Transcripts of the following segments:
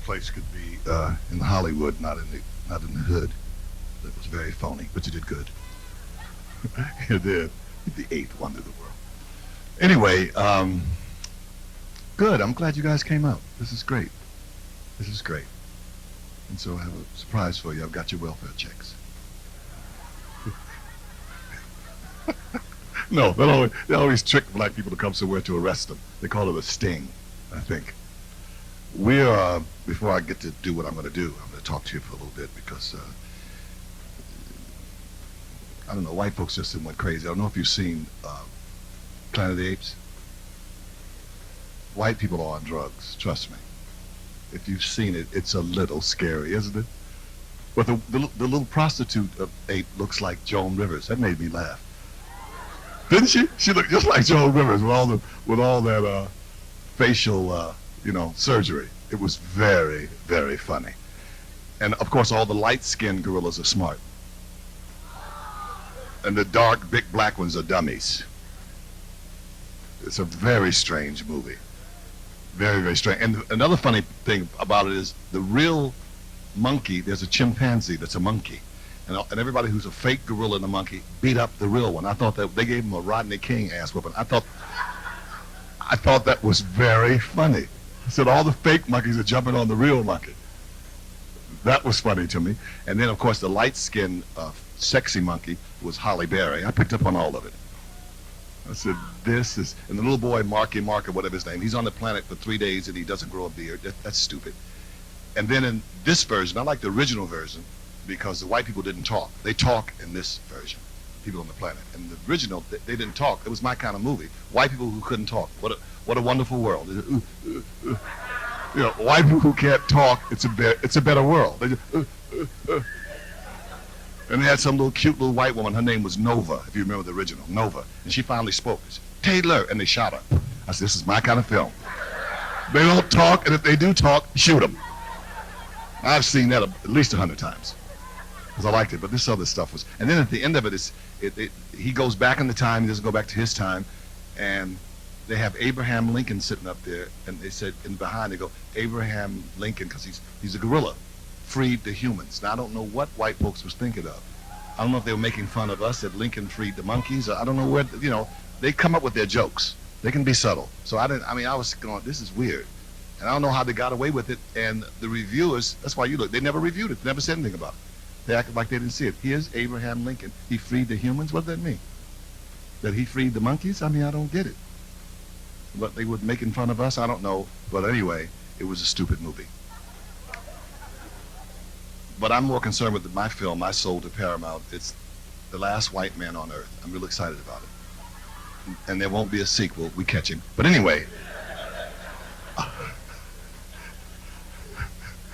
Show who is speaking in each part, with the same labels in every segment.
Speaker 1: place could be in Hollywood, not in the hood. That was very phony, but you did good. You did. The eighth wonder of the world. Anyway, good. I'm glad you guys came out. This is great. This is great. And so I have a surprise for you. I've got your welfare checks. No, they always trick black people to come somewhere to arrest them. They call it a sting, I think. We're, before I get to do what I'm going to do, I'm going to talk to you for a little bit because, I don't know, white folks just went crazy. I don't know if you've seen Planet of the Apes. White people are on drugs, trust me. If you've seen it, it's a little scary, isn't it? But the little prostitute ape looks like Joan Rivers. That made me laugh. Didn't she? She looked just like Joan Rivers with all that facial, surgery. It was very, very funny. And of course, all the light-skinned gorillas are smart. And the dark, big black ones are dummies. It's a very strange movie. Very, very strange. And another funny thing about it is the real monkey, there's a chimpanzee that's a monkey. And everybody who's a fake gorilla and a monkey beat up the real one. I thought that they gave him a Rodney King ass whooping. I thought that was very funny. I said all the fake monkeys are jumping on the real monkey. That was funny to me. And then, of course, the light-skinned, sexy monkey was Holly Berry. I picked up on all of it. I said, this is, and the little boy, Marky Mark, or whatever his name, he's on the planet for 3 days and he doesn't grow a beard. That's stupid. And then in this version, I like the original version because the white people didn't talk. They talk in this version, people on the planet. And the original, they didn't talk. It was my kind of movie. White people who couldn't talk. What a wonderful world. White people who can't talk, it's a better world. They just, and they had some cute little white woman. Her name was Nova, if you remember the original, Nova. And she finally spoke. She said, Taylor, and they shot her. I said, this is my kind of film. They don't talk, and if they do talk, shoot them. I've seen that at least 100 times because I liked it. But this other stuff was, and then at the end of it, he goes back in the time. He doesn't go back to his time, and they have Abraham Lincoln sitting up there, and they said, and behind they go, Abraham Lincoln, because he's a gorilla, freed the humans. Now, I don't know what white folks was thinking of. I don't know if they were making fun of us that Lincoln freed the monkeys. I don't know where, they come up with their jokes. They can be subtle. So I was going, this is weird. And I don't know how they got away with it. And the reviewers, that's why you look, they never reviewed it. They never said anything about it. They acted like they didn't see it. Here's Abraham Lincoln. He freed the humans. What does that mean? That he freed the monkeys? I don't get it. But they were making fun of us? I don't know. But anyway, it was a stupid movie. But I'm more concerned with my film, I sold to Paramount. It's The Last White Man on Earth. I'm real excited about it. And there won't be a sequel. We catch him. But anyway,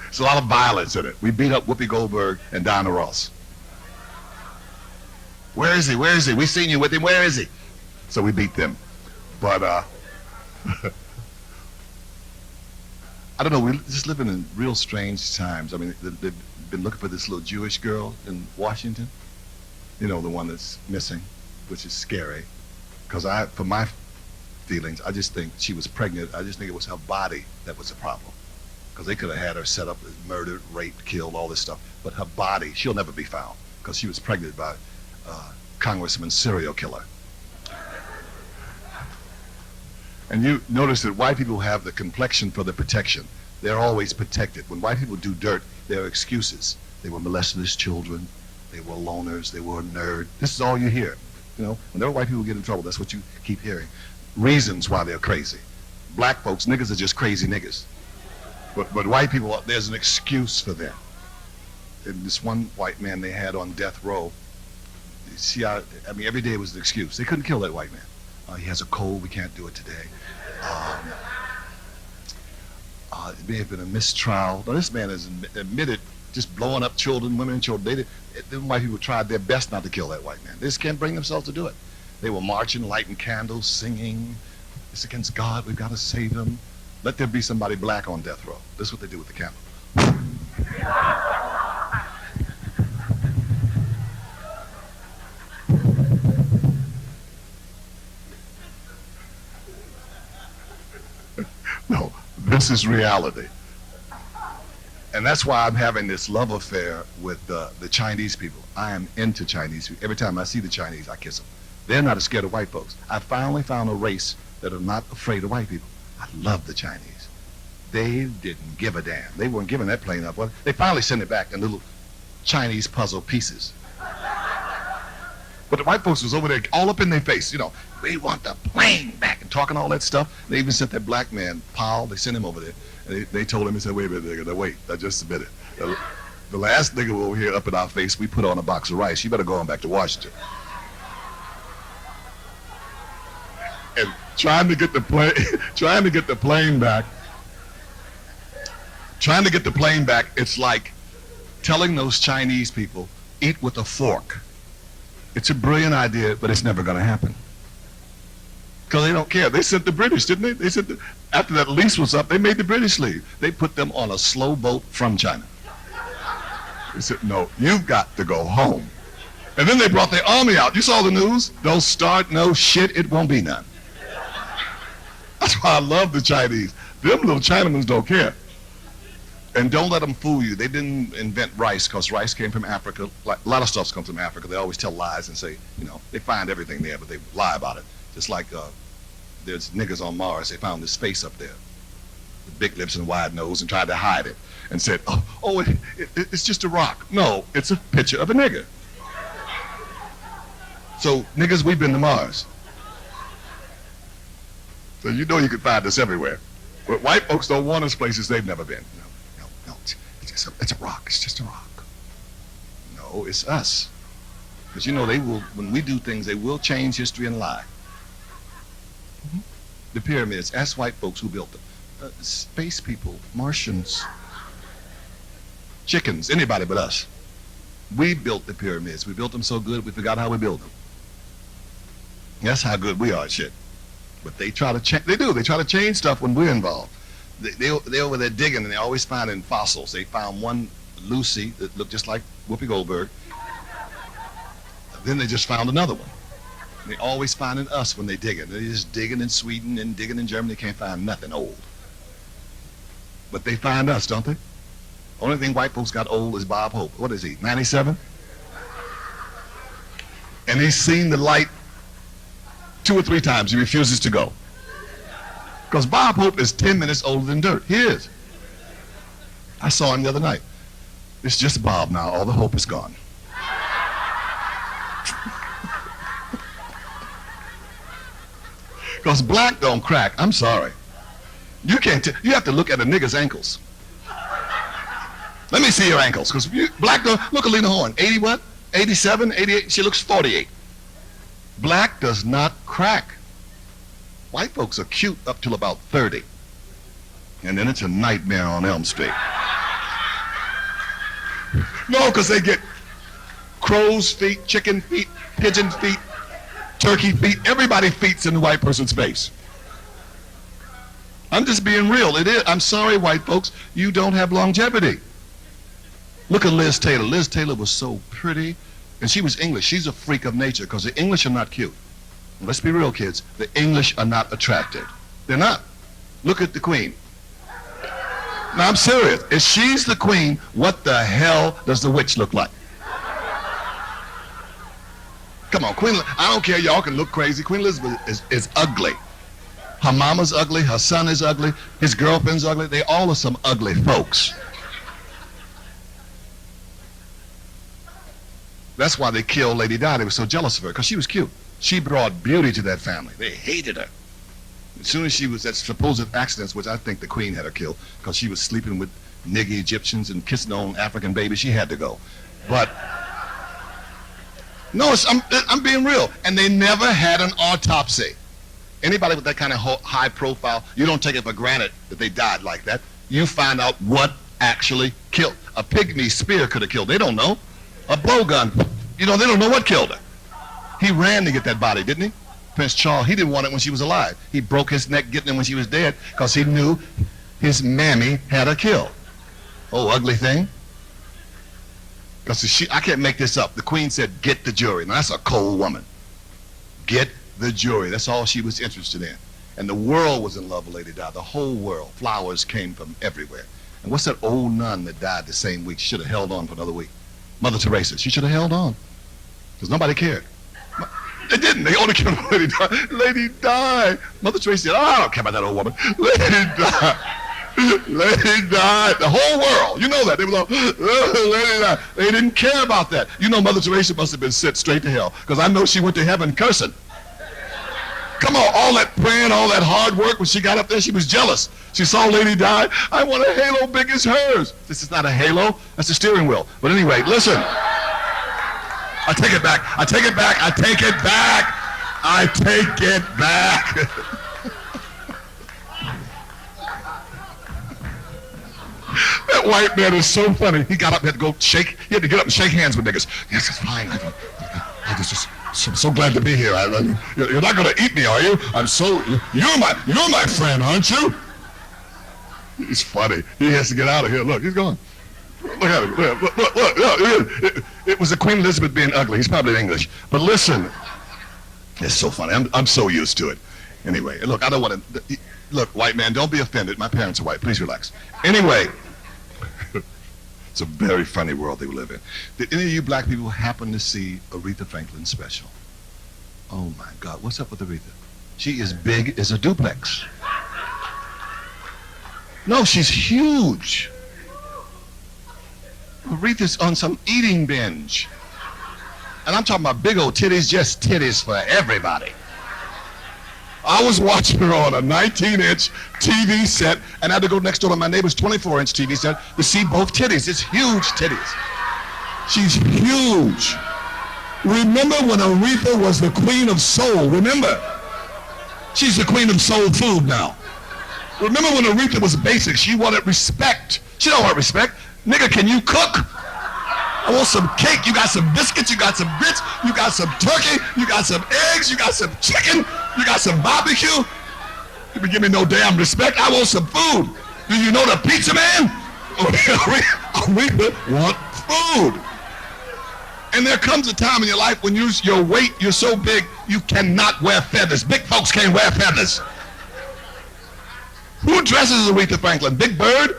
Speaker 1: there's a lot of violence in it. We beat up Whoopi Goldberg and Diana Ross. Where is he? Where is he? We seen you with him. Where is he? So we beat them. But I don't know. We're just living in real strange times. They've been looking for this little Jewish girl in Washington. The one that's missing, which is scary. Because for my feelings, I just think she was pregnant. I just think it was her body that was the problem. Because they could have had her set up, murdered, raped, killed, all this stuff. But her body, she'll never be found. Because she was pregnant by Congressman serial killer. And you notice that white people have the complexion for the protection. They're always protected. When white people do dirt, there are excuses. They were molested as children. They were loners. They were a nerd. This is all you hear. Whenever white people get in trouble, that's what you keep hearing. Reasons why they're crazy. Black folks, niggas are just crazy niggas. But white people, there's an excuse for them. And this one white man they had on death row, every day was an excuse. They couldn't kill that white man. He has a cold, we can't do it today. It may have been a mistrial. Now, this man has admitted just blowing up children, women and children. The white people tried their best not to kill that white man. They just can't bring themselves to do it. They were marching, lighting candles, singing, it's against God, we've got to save him. Let there be somebody black on death row. This is what they do with the candle. No, this is reality. And that's why I'm having this love affair with the Chinese people. I am into Chinese people. Every time I see the Chinese, I kiss them. They're not scared of white folks. I finally found a race that are not afraid of white people. I love the Chinese. They didn't give a damn. They weren't giving that plane up. Well, they finally sent it back in little Chinese puzzle pieces. But the white folks was over there all up in their face, you know, we want the plane back and talking all that stuff. They even sent that black man, Powell, they sent him over there. And they told him, he said, wait a minute, nigga, wait, just a minute. The last nigga over here up in our face, we put on a box of rice. You better go on back to Washington. And trying to get the plane back, it's like telling those Chinese people, eat with a fork. It's a brilliant idea, but it's never going to happen. Because they don't care. They sent the British, didn't they? They sent after that lease was up, they made the British leave. They put them on a slow boat from China. They said, no, you've got to go home. And then they brought their army out. You saw the news? Don't start no shit, it won't be none. That's why I love the Chinese. Them little Chinamans don't care. And don't let them fool you. They didn't invent rice because rice came from Africa. Like, a lot of stuff comes from Africa. They always tell lies and say, you know, they find everything there, but they lie about it. Just like there's niggas on Mars. They found this face up there, with big lips and wide nose, and tried to hide it and said, it's just a rock. No, it's a picture of a nigger. So, niggas, we've been to Mars. So you know you can find us everywhere. But white folks don't want us places they've never been. No, it's a rock. It's just a rock. No, it's us. Because you know they will, when we do things, they will change history and lie. Mm-hmm. The pyramids, ask white folks who built them. Space people, Martians, chickens, anybody but us. We built the pyramids. We built them so good we forgot how we built them. That's how good we are at shit. But they try to change. They do. They try to change stuff when we're involved. They over there digging, and they always finding fossils. They found one Lucy that looked just like Whoopi Goldberg. Then they just found another one. And they always finding us when they digging. They're just digging in Sweden and digging in Germany. They can't find nothing old. But they find us, don't they? Only thing white folks got old is Bob Hope. What is he, 97? And he's seen the light 2 or 3 times. He refuses to go. Because Bob Hope is 10 minutes older than dirt. He is. I saw him the other night. It's just Bob now. All the hope is gone. Because black don't crack. I'm sorry. You can't. You have to look at a nigger's ankles. Let me see your ankles. Because black don't. Look at Lena Horne. 80 what? 87, 88. She looks 48. Black does not crack. White folks are cute up till about 30. And then it's a nightmare on Elm Street. No, because they get crow's feet, chicken feet, pigeon feet, turkey feet. Everybody's feet's in the white person's face. I'm just being real. It is. I'm sorry, white folks. You don't have longevity. Look at Liz Taylor. Liz Taylor was so pretty. And she was English. She's a freak of nature because the English are not cute. Let's be real, kids. The English are not attractive. They're not. Look at the Queen. Now, I'm serious. If she's the Queen, what the hell does the witch look like? Come on, Queen. I don't care. Y'all can look crazy. Queen Elizabeth is ugly. Her mama's ugly. Her son is ugly. His girlfriend's ugly. They all are some ugly folks. That's why they killed Lady Di. They were so jealous of her, because she was cute. She brought beauty to that family. They hated her. As soon as she was at supposed accidents, which I think the Queen had her killed, because she was sleeping with nigger Egyptians and kissing on African babies, she had to go. But, no, I'm being real. And they never had an autopsy. Anybody with that kind of high profile, you don't take it for granted that they died like that. You find out what actually killed. A pygmy spear could have killed. They don't know. A blowgun, you know, they don't know what killed her. He ran to get that body, didn't he? Prince Charles, he didn't want it when she was alive. He broke his neck getting it when she was dead because he knew his mammy had her killed. Oh, ugly thing. Because I can't make this up. The Queen said, get the jury. Now, that's a cold woman. Get the jury. That's all she was interested in. And the world was in love with Lady Di. The whole world. Flowers came from everywhere. And what's that old nun that died the same week? She should have held on for another week. Mother Teresa. She should have held on. Because nobody cared. They didn't. They only cared about Lady Di. Lady Di. Mother Teresa said, oh, I don't care about that old woman. Lady Di. Lady Di. The whole world. You know that. They were like, Lady Di. They didn't care about that. You know Mother Teresa must have been sent straight to hell. Because I know she went to heaven cursing. Come on, all that praying, all that hard work, when she got up there, she was jealous. She saw Lady Di. I want a halo big as hers. This is not a halo. That's a steering wheel. But anyway, listen. I take it back. I take it back. I take it back. I take it back. That white man is so funny. He got up and had to go shake. He had to get up and shake hands with niggas. Yes, it's fine. I just so glad to be here. You're not going to eat me, are you? You're my friend, aren't you? He's funny. He has to get out of here. Look, he's gone. Look at him. Look. It was the Queen Elizabeth being ugly. He's probably English. But listen, it's so funny. I'm so used to it. Anyway, look, I don't want to. Look, white man, don't be offended. My parents are white. Please relax. Anyway, it's a very funny world they live in. Did any of you black people happen to see Aretha Franklin's special? Oh my God, what's up with Aretha? She is big as a duplex. No, she's huge. Aretha's on some eating binge. And I'm talking about big old titties, just titties for everybody. I was watching her on a 19-inch TV set, and I had to go next door to my neighbor's 24-inch TV set to see both titties. It's huge titties. She's huge. Remember when Aretha was the queen of soul? Remember? She's the queen of soul food now. Remember when Aretha was basic? She wanted respect. She don't want respect. Nigga, can you cook? I want some cake. You got some biscuits. You got some grits. You got some turkey. You got some eggs. You got some chicken. You got some barbecue. You been giving me no damn respect. I want some food. Do you know the pizza man? Aretha want food. And there comes a time in your life when your weight, you're so big, you cannot wear feathers. Big folks can't wear feathers. Who dresses Aretha Franklin? Big Bird?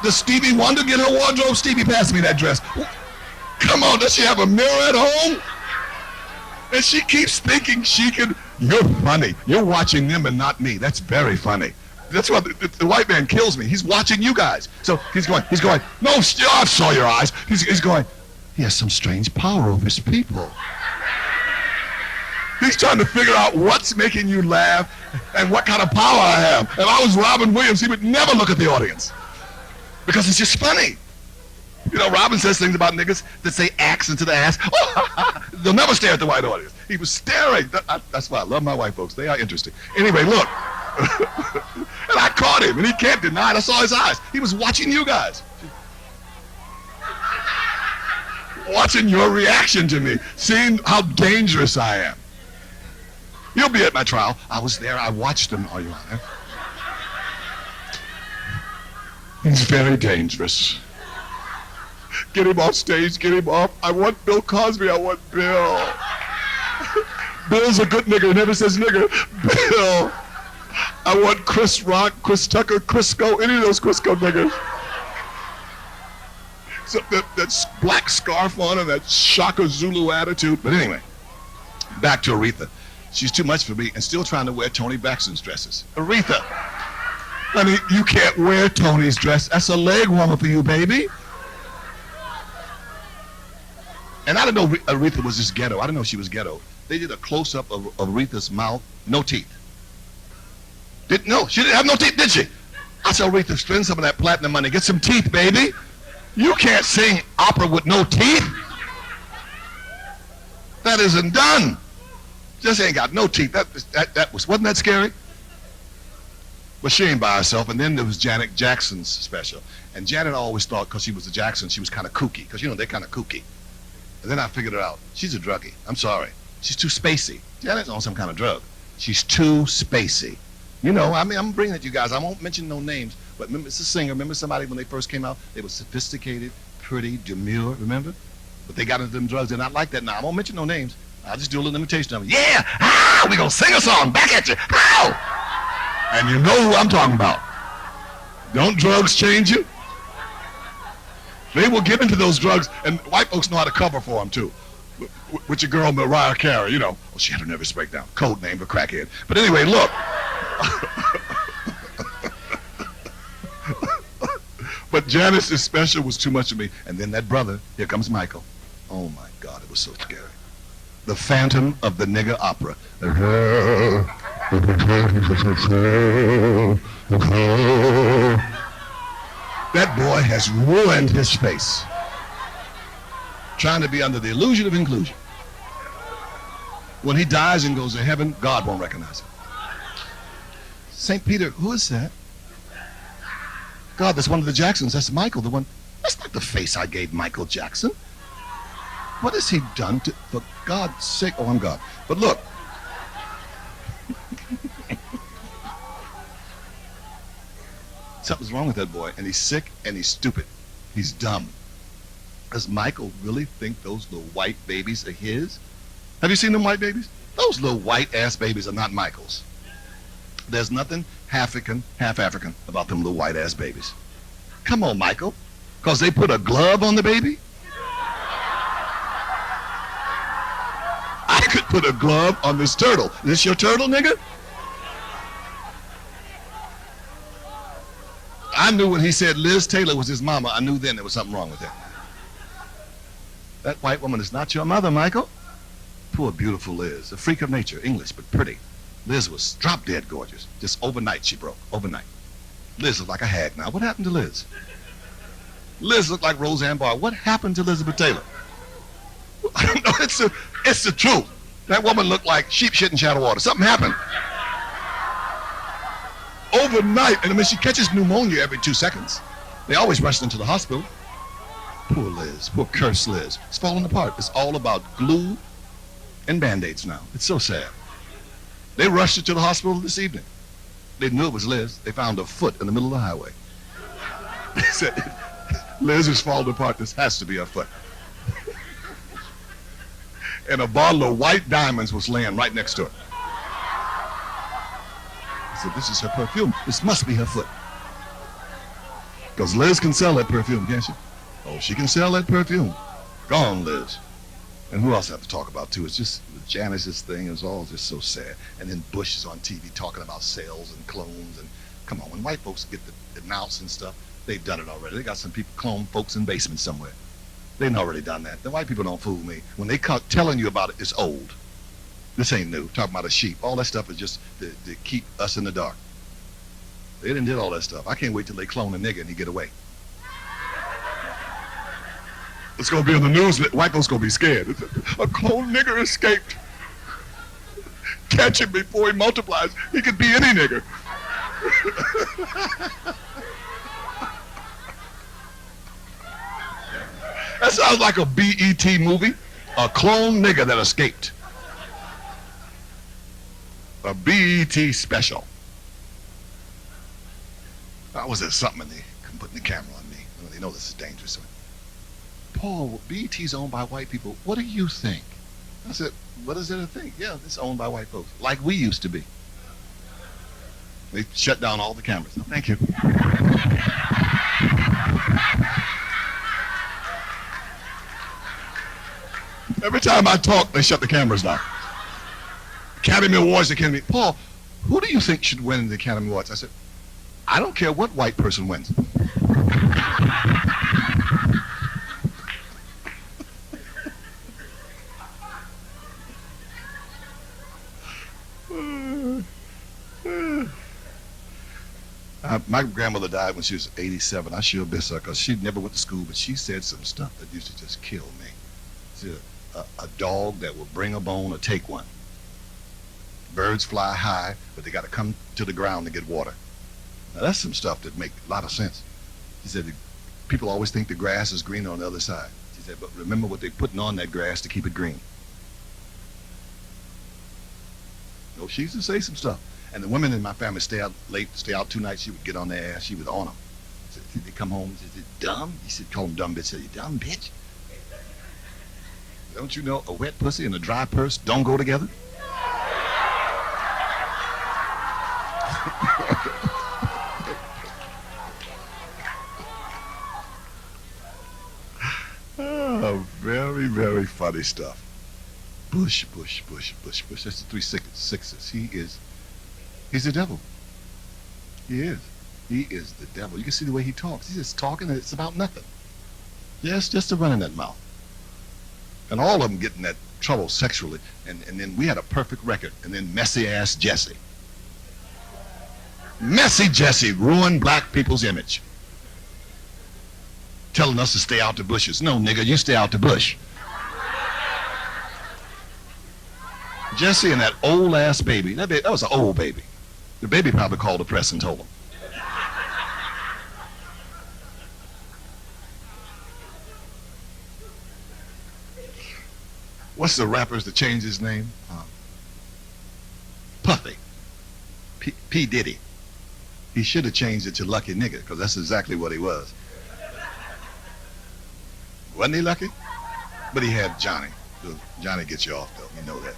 Speaker 1: Does Stevie Wonder get her wardrobe? Stevie, pass me that dress. Come on, does she have a mirror at home? And she keeps thinking she can. You're funny. You're watching them and not me. That's very funny. That's why the white man kills me. He's watching you guys. So he's going, no, I saw your eyes. He's going, he has some strange power over his people. He's trying to figure out what's making you laugh and what kind of power I have. If I was Robin Williams, he would never look at the audience. Because it's just funny. You know, Robin says things about niggas that say axe into the ass. They'll never stare at the white audience. He was staring. That's why I love my white folks. They are interesting. Anyway, look. And I caught him, and he can't deny it. I saw his eyes. He was watching you guys. Watching your reaction to me. Seeing how dangerous I am. You'll be at my trial. I was there. I watched him, Your Honor. He's very dangerous. Get him off stage, get him off. I want Bill Cosby, I want Bill. Bill's a good nigger, never says nigger. Bill. I want Chris Rock, Chris Tucker, Crisco, any of those Crisco niggers. So that black scarf on and that Shaka Zulu attitude. But anyway, back to Aretha. She's too much for me and still trying to wear Tony Braxton's dresses. Aretha. Honey, you can't wear Tony's dress. That's a leg warmer for you, baby. And I didn't know Aretha was this ghetto. I didn't know she was ghetto. They did a close-up of Aretha's mouth. No teeth. No, she didn't have no teeth, did she? I said, Aretha, spend some of that platinum money. Get some teeth, baby. You can't sing opera with no teeth. That isn't done. Just ain't got no teeth. Wasn't that scary? But she ain't by herself. And then there was Janet Jackson's special. And Janet always thought because she was a Jackson, she was kind of kooky. Because, you know, they're kind of kooky. And then I figured it out. She's a druggie. I'm sorry. She's too spacey. Janet's on some kind of drug. She's too spacey. You know, I mean, I'm bringing it to you guys. I won't mention no names. But remember, it's a singer. Remember somebody when they first came out? They were sophisticated, pretty, demure, remember? But they got into them drugs. They're not like that now. I won't mention no names. I'll just do a little imitation of them. Yeah! Ah! We're going to sing a song. Back at you. Ow! And you know who I'm talking about. Don't drugs change you? They will get into those drugs, and white folks know how to cover for them, too. With your girl Mariah Carey, you know. Oh, she had a nervous breakdown. Code name for crackhead. But anyway, look. But Janice's special was too much of me. And then that brother, here comes Michael. Oh, my God, it was so scary. The Phantom of the Nigger Opera. That boy has ruined his face, trying to be under the illusion of inclusion. When he dies and goes to heaven, God won't recognize him. St. Peter, who is that? God, that's one of the Jacksons. That's Michael, the one. That's not the face I gave Michael Jackson. What has he done to, for God's sake? Oh, I'm God. But look. Something's wrong with that boy, and he's sick and he's stupid. He's dumb. Does Michael really think those little white babies are his? Have you seen them white babies? Those little white ass babies are not Michael's. There's nothing half African about them little white ass babies. Come on, Michael. Because they put a glove on the baby? I could put a glove on this turtle. Is this your turtle, nigga? I knew when he said Liz Taylor was his mama, I knew then there was something wrong with that. That white woman is not your mother, Michael. Poor, beautiful Liz. A freak of nature, English, but pretty. Liz was drop-dead gorgeous. Just overnight she broke, overnight. Liz looked like a hag now. What happened to Liz? Liz looked like Roseanne Barr. What happened to Elizabeth Taylor? I don't know, it's the truth. That woman looked like sheep shit in shadow water. Something happened. Overnight, and I mean, she catches pneumonia every 2 seconds. They always rush her into the hospital. Poor Liz, poor cursed Liz. It's falling apart. It's all about glue and Band-Aids now. It's so sad. They rushed her to the hospital this evening. They knew it was Liz. They found a foot in the middle of the highway. They said, Liz is falling apart. This has to be her foot. And a bottle of white diamonds was laying right next to her. I said, this is her perfume. This must be her foot. Because Liz can sell that perfume, can't she? Oh, she can sell that perfume. Gone, Liz. And who else I have to talk about, too? It's just Janice's thing is all just so sad. And then Bush is on TV talking about sales and clones. And come on, when white folks get the mouse and stuff, they've done it already. They got some people clone folks in basements somewhere. They've already done that. The white people don't fool me. When they telling you about it, it's old. This ain't new. Talking about a sheep. All that stuff is just to keep us in the dark. They didn't did all that stuff. I can't wait till they clone a nigga and he get away. It's going to be on the news. White folks going to be scared. A clone nigger escaped. Catch him before he multiplies. He could be any nigger. That sounds like a BET movie. A clone nigger that escaped. A BET special. Was there something and they couldn't put the camera on me? They know this is dangerous. Paul, BET's owned by white people. What do you think? I said, what is there to think? Yeah, it's owned by white folks, like we used to be. They shut down all the cameras. No, thank you. Every time I talk, they shut the cameras down. Academy Awards, Academy. Paul, who do you think should win the Academy Awards? I said, I don't care what white person wins. My grandmother died when she was 87. I sure miss her because she never went to school, but she said some stuff that used to just kill me. She said, a dog that will bring a bone or take one. Birds fly high, but they got to come to the ground to get water. Now that's some stuff that make a lot of sense. She said, people always think the grass is greener on the other side. She said, but remember what they're putting on that grass to keep it green. No, she used to say some stuff. And the women in my family stay out late, stay out 2 nights. She would get on their ass. She was on them. So they come home and say, dumb? He said, call them dumb bitch. Say, you dumb bitch? Don't you know a wet pussy and a dry purse don't go together? Very, very funny stuff. Bush, Bush, Bush, Bush, Bush. That's the three sixes. He's the devil. He is. He is the devil. You can see the way he talks. He's just talking and it's about nothing. Yes, just a running that mouth. And all of them get in that trouble sexually. And then we had a perfect record. And then messy ass Jesse. Messy Jesse ruined black people's image. Telling us to stay out the bushes. No, nigga, you stay out the bush. Jesse and that old ass baby. That was an old baby. The baby probably called the press and told him. What's the rappers that changed his name? Puffy. P. Diddy. He should have changed it to Lucky Nigga, because that's exactly what he was. Wasn't he lucky? But he had Johnny. Johnny gets you off, though. You know that.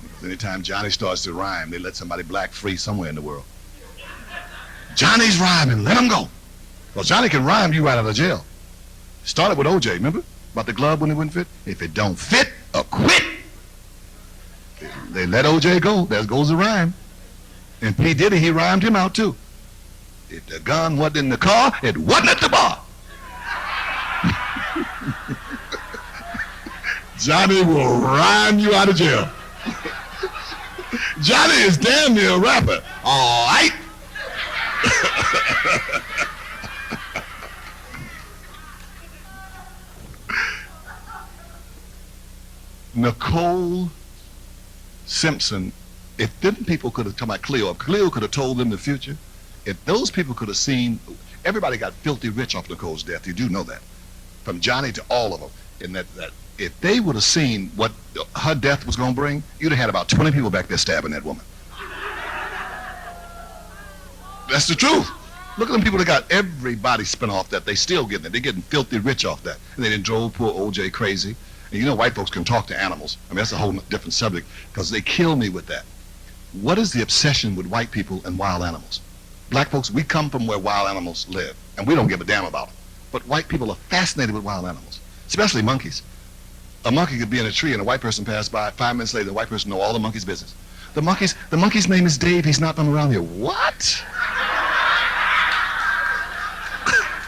Speaker 1: Because anytime Johnny starts to rhyme, they let somebody black free somewhere in the world. Johnny's rhyming. Let him go. Well, Johnny can rhyme you right out of jail. Started with OJ, remember? About the glove when it wouldn't fit? If it don't fit, quit. They let OJ go. There goes the rhyme. And P. Diddy, he rhymed him out, too. If the gun wasn't in the car, it wasn't at the bar. Johnny will rhyme you out of jail. Johnny is damn near a rapper. All right. Nicole Simpson, if them people could have come out Cleo, if Cleo could have told them the future, if those people could have seen, everybody got filthy rich off Nicole's death. You do know that. From Johnny to all of them. And that if they would have seen what her death was going to bring, you'd have had about 20 people back there stabbing that woman. That's the truth. Look at them people that got everybody spent off that. They still getting it. They're getting filthy rich off that. And they done drove poor OJ crazy. And you know white folks can talk to animals. I mean, that's a whole different subject because they kill me with that. What is the obsession with white people and wild animals? Black folks, we come from where wild animals live, and we don't give a damn about them. But white people are fascinated with wild animals, especially monkeys. A monkey could be in a tree and a white person passed by. 5 minutes later, the white person know all the monkey's business. The monkey's name is Dave. He's not from around here. What?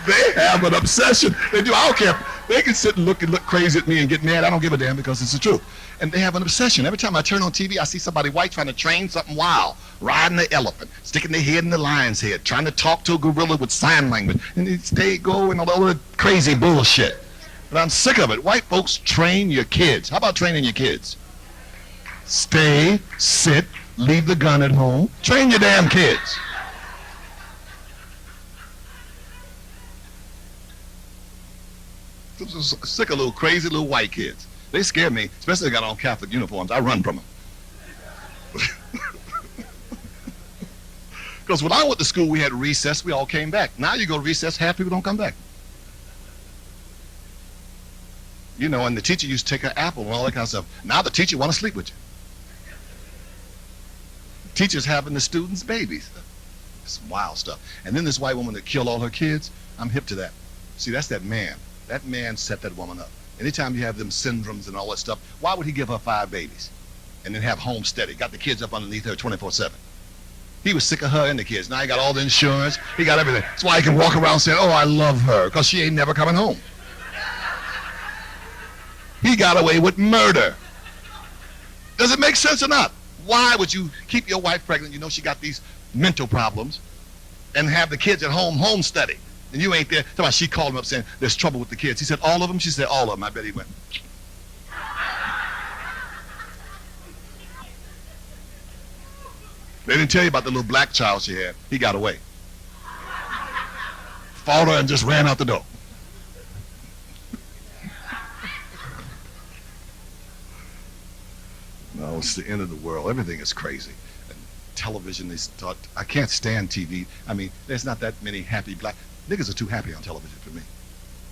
Speaker 1: They have an obsession. They do. I don't care. They can sit and look crazy at me and get mad. I don't give a damn because it's the truth. And they have an obsession. Every time I turn on TV, I see somebody white trying to train something wild, riding an elephant, sticking their head in the lion's head, trying to talk to a gorilla with sign language, and they go and all that crazy bullshit. But I'm sick of it. White folks, train your kids. How about training your kids? Stay, sit, leave the gun at home. Train your damn kids. I'm sick of little crazy little white kids. They scare me, especially if they got on Catholic uniforms. I run from them. Because when I went to school, we had recess. We all came back. Now you go to recess, half people don't come back. You know, and the teacher used to take an apple and all that kind of stuff. Now the teacher want to sleep with you. Teachers having the students' babies. It's wild stuff. And then this white woman that killed all her kids, I'm hip to that. See, that's that man. That man set that woman up. Anytime you have them syndromes and all that stuff, why would he give her 5 babies and then have home steady? Got the kids up underneath her 24/7. He was sick of her and the kids. Now he got all the insurance. He got everything. That's why he can walk around saying, oh, I love her, because she ain't never coming home. He got away with murder. Does it make sense or not? Why would you keep your wife pregnant? You know she got these mental problems and have the kids at home steady. And you ain't there. She called him up saying, there's trouble with the kids. He said, all of them? She said, all of them. I bet he went. They didn't tell you about the little black child she had. He got away. Fought her and just ran out the door. No, it's the end of the world. Everything is crazy. And television, they start, I can't stand TV. I mean, there's not that many happy black. Niggas are too happy on television for me.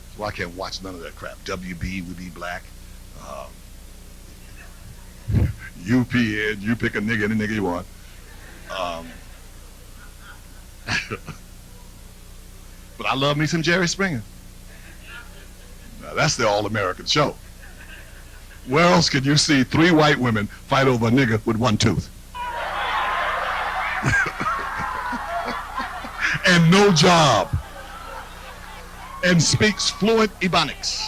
Speaker 1: That's why I can't watch none of that crap. WB would be black. UPN, you pick a nigga, any nigga you want. But I love me some Jerry Springer. Now, that's the all-American show. Where else could you see 3 white women fight over a nigger with 1 tooth? And no job. And speaks fluent Ebonics.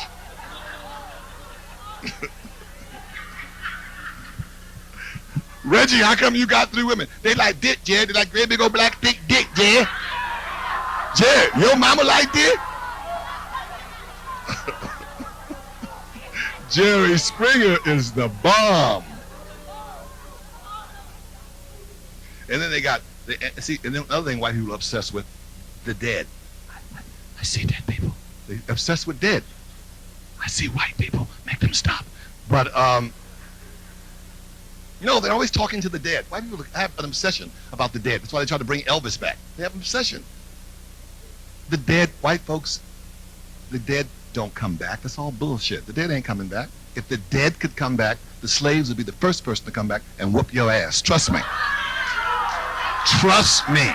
Speaker 1: Reggie, how come you got 3 women? They like dick, Jed. They like great big old black thick dick, Jed. Jed, your mama like dick? Jerry Springer is the bomb. And then they got, see, and then another thing white people are obsessed with, the dead. I see dead people. They're obsessed with dead. I see white people. Make them stop. But, no, they're always talking to the dead. White people have an obsession about the dead. That's why they try to bring Elvis back. They have an obsession. The dead, white folks, the dead don't come back. That's all bullshit. The dead ain't coming back. If the dead could come back, the slaves would be the first person to come back and whoop your ass. Trust me. Trust me.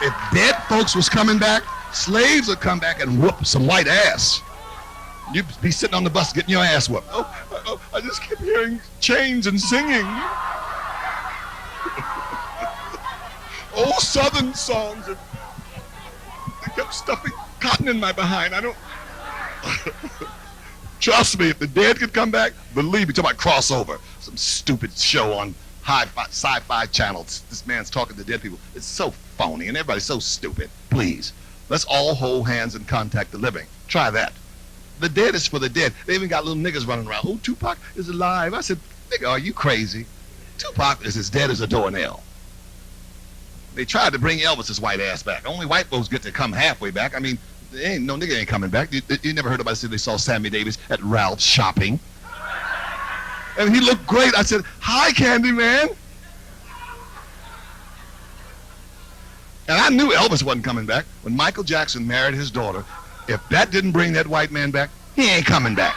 Speaker 1: If dead folks was coming back, slaves would come back and whoop some white ass. You'd be sitting on the bus getting your ass whooped. Oh, I just keep hearing chains and singing. Old Southern songs. They kept stuffing cotton in my behind. I don't... Trust me, if the dead could come back, believe me, talk about crossover. Some stupid show on sci-fi channels. This man's talking to dead people. It's so phony and everybody's so stupid. Please, let's all hold hands and contact the living. Try that. The dead is for the dead. They even got little niggas running around. Oh, Tupac is alive. I said, nigga, are you crazy? Tupac is as dead as a doornail. They tried to bring Elvis's white ass back. Only white folks get to come halfway back. I mean, no nigga ain't coming back. You never heard nobody say they saw Sammy Davis at Ralph's shopping. And he looked great. I said, hi, Candyman. And I knew Elvis wasn't coming back. When Michael Jackson married his daughter, if that didn't bring that white man back, he ain't coming back.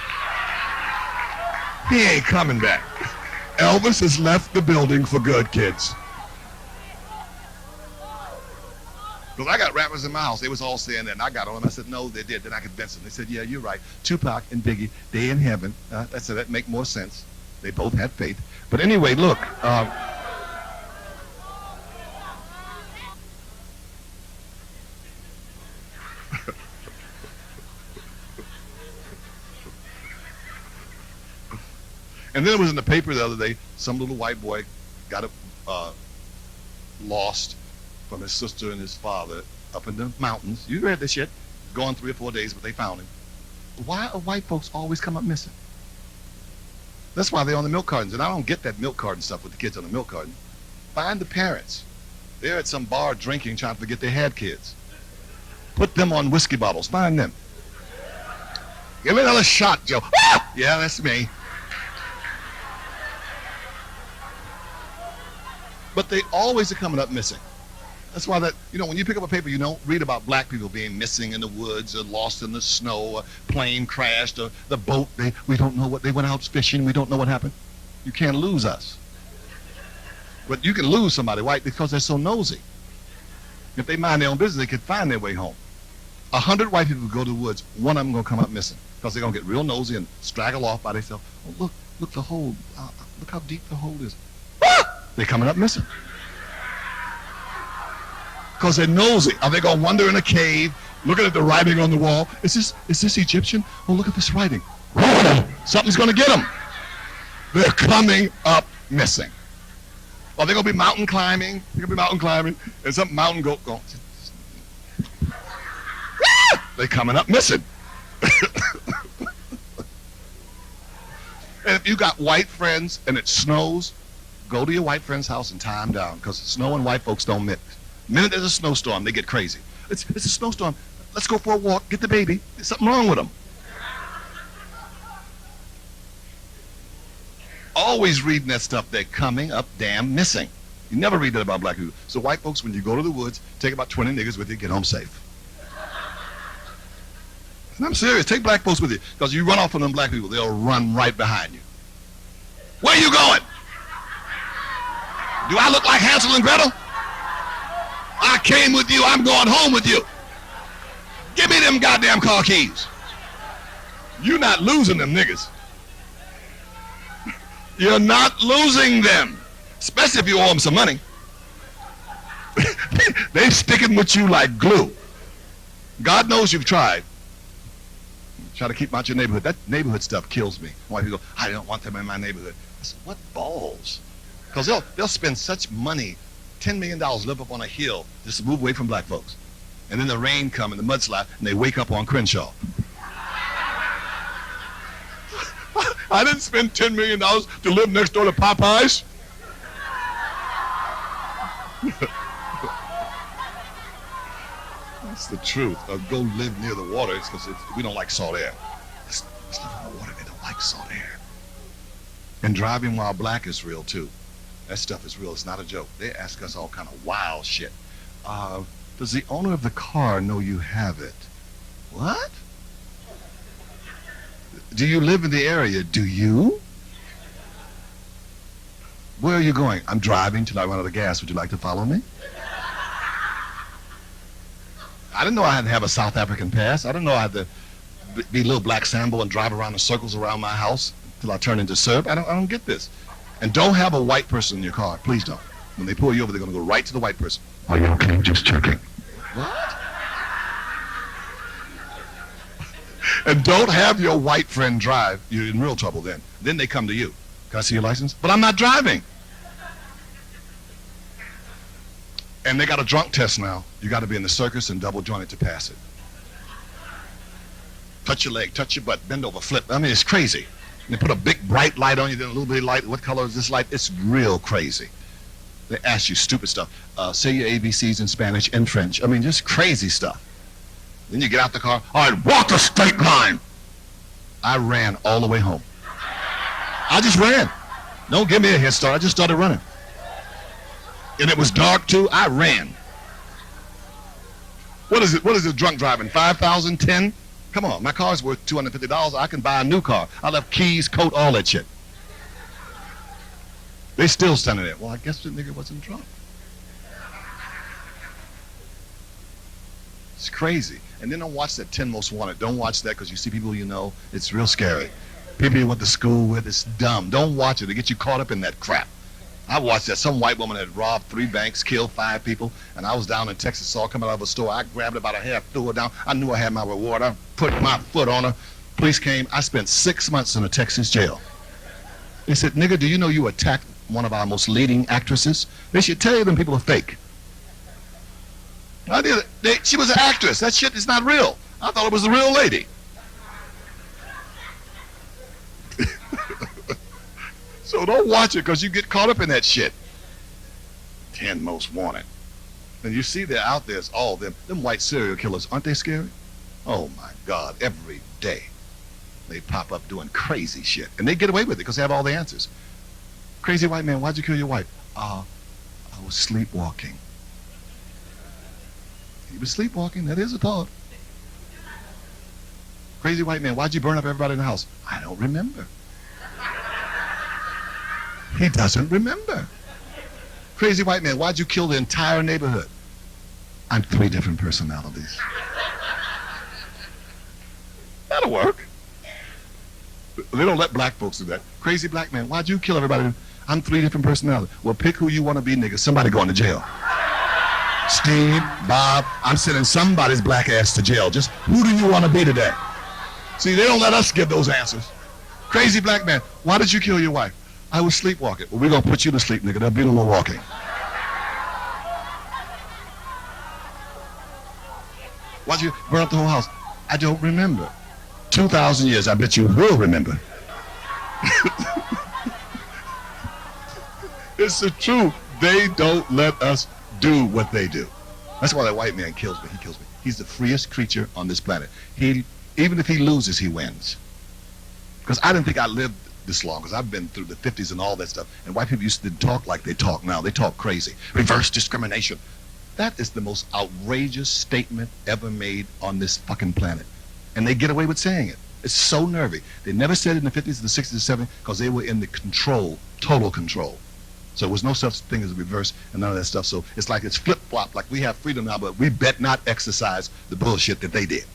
Speaker 1: He ain't coming back. Elvis has left the building for good, kids. Because I got rappers in my house. They was all saying that, and I got on them. I said, no, they did. Then I convinced them. They said, yeah, you're right. Tupac and Biggie, they in heaven. I said, that make more sense. They both had faith. But anyway, look. And then it was in the paper the other day, some little white boy got lost from his sister and his father up in the mountains. You read this shit. Gone 3 or 4 days, but they found him. Why are white folks always come up missing? That's why they're on the milk cartons. And I don't get that milk carton stuff with the kids on the milk carton. Find the parents. They're at some bar drinking, trying to forget they had kids. Put them on whiskey bottles. Find them. Give me another shot, Joe. Ah! Yeah, that's me. But they always are coming up missing. That's why that, you know, when you pick up a paper, you don't read about black people being missing in the woods or lost in the snow, a plane crashed, or the boat, we don't know what, they went out fishing, we don't know what happened. You can't lose us. But you can lose somebody white because they're so nosy. If they mind their own business, they could find their way home. 100 white people go to the woods, one of them going to come up missing because they're going to get real nosy and straggle off by themselves. Oh, look the hole, look how deep the hole is. Ah! They're coming up missing. Because they're nosy. Are they going to wander in a cave, looking at the writing on the wall? Is this Egyptian? Oh, look at this writing. Something's going to get them. They're coming up missing. Or they're going to be mountain climbing. And some mountain goat going. They're coming up missing. And if you got white friends and it snows, go to your white friend's house and tie them down, because snow and white folks don't mix. The minute there's a snowstorm, they get crazy. It's a snowstorm. Let's go for a walk. Get the baby. There's something wrong with them. Always reading that stuff. They're coming up damn missing. You never read that about black people. So white folks, when you go to the woods, take about 20 niggas with you, get home safe. And I'm serious. Take black folks with you, because you run off from them black people, they'll run right behind you. Where you going? Do I look like Hansel and Gretel? I came with you, I'm going home with you. Give me them goddamn car keys. You're not losing them niggas. You're not losing them, especially if you owe them some money. They sticking with you like glue. God knows you've tried. Try to keep them out your neighborhood. That neighborhood stuff kills me. Why people go, I don't want them in my neighborhood. I said, what balls? Because they'll spend such money, $10 million, live up on a hill just to move away from black folks. And then the rain come and the mudslide, and they wake up on Crenshaw. I didn't spend $10 million to live next door to Popeyes. That's the truth. Go live near the water because we don't like salt air. It's not in the water. They don't like salt air. And driving while black is real too. That stuff is real. It's not a joke. They ask us all kind of wild shit. Does the owner of the car know you have it? What? Do you live in the area? Do you? Where are you going? I'm driving till I run out of gas. Would you like to follow me? I didn't know I had to have a South African pass. I didn't know I had to be a little black Sambo and drive around in circles around my house till I turn into Serb. I don't get this. And don't have a white person in your car. Please don't. When they pull you over, they're going to go right to the white person. Are you okay? Just checking. What? And don't have your white friend drive. You're in real trouble then. Then they come to you. Can I see your license? But I'm not driving. And they got a drunk test now. You got to be in the circus and double jointed to pass it. Touch your leg, touch your butt, bend over, flip. I mean, it's crazy. And they put a big bright light on you, then a little bit of light. What color is this light? It's real crazy. They ask you stupid stuff. Say your ABCs in Spanish and French. I mean, just crazy stuff. Then you get out the car. All right, walk a straight line. I ran all the way home. I just ran. Don't give me a head start. I just started running. And it was dark too. I ran. What is it? What is it drunk driving? 5,000, 10? Come on, my car's worth $250. I can buy a new car. I left keys, coat, all that shit. They still standing there. Well, I guess the nigga wasn't drunk. It's crazy. And then don't watch that 10 Most Wanted. Don't watch that because you see people you know. It's real scary. People you went to school with, it's dumb. Don't watch it. They get you caught up in that crap. I watched that. Some white woman had robbed 3 banks, killed 5 people, and I was down in Texas, saw her coming out of a store. I grabbed her by the hair, threw her down. I knew I had my reward. I put my foot on her. Police came. I spent 6 months in a Texas jail. They said, nigga, do you know you attacked one of our most leading actresses? They should tell you them people are fake. I did it. She was an actress. That shit is not real. I thought it was the real lady. So don't watch it because you get caught up in that shit. 10 Most Wanted. And you see they're out there, it's all them. Them white serial killers, aren't they scary? Oh my God, every day they pop up doing crazy shit. And they get away with it because they have all the answers. Crazy white man, why'd you kill your wife? I was sleepwalking. He was sleepwalking, that is a thought. Crazy white man, why'd you burn up everybody in the house? I don't remember. He doesn't remember. Crazy white man, why'd you kill the entire neighborhood? I'm 3 different personalities. That'll work. They don't let black folks do that. Crazy black man, why'd you kill everybody? I'm 3 different personalities. Well, pick who you want to be, nigga. Somebody going to jail. Steve, Bob, I'm sending somebody's black ass to jail. Just who do you want to be today? See, they don't let us give those answers. Crazy black man, why did you kill your wife? I was sleepwalking. Well, we're going to put you to sleep, nigga. There'll be no more walking. Why'd you burn up the whole house? I don't remember. 2,000 years, I bet you will remember. It's the truth. They don't let us do what they do. That's why that white man kills me. He kills me. He's the freest creature on this planet. Even if he loses, he wins. Because I didn't think I lived this long, because I've been through the 50s and all that stuff, and white people used to talk like they talk now. They talk crazy. Reverse discrimination. That is the most outrageous statement ever made on this fucking planet. And they get away with saying it. It's so nervy. They never said it in the 50s, the 60s, the 70s, because they were in the control, total control. So there was no such thing as a reverse and none of that stuff. So it's like it's flip-flop, like we have freedom now, but we bet not exercise the bullshit that they did.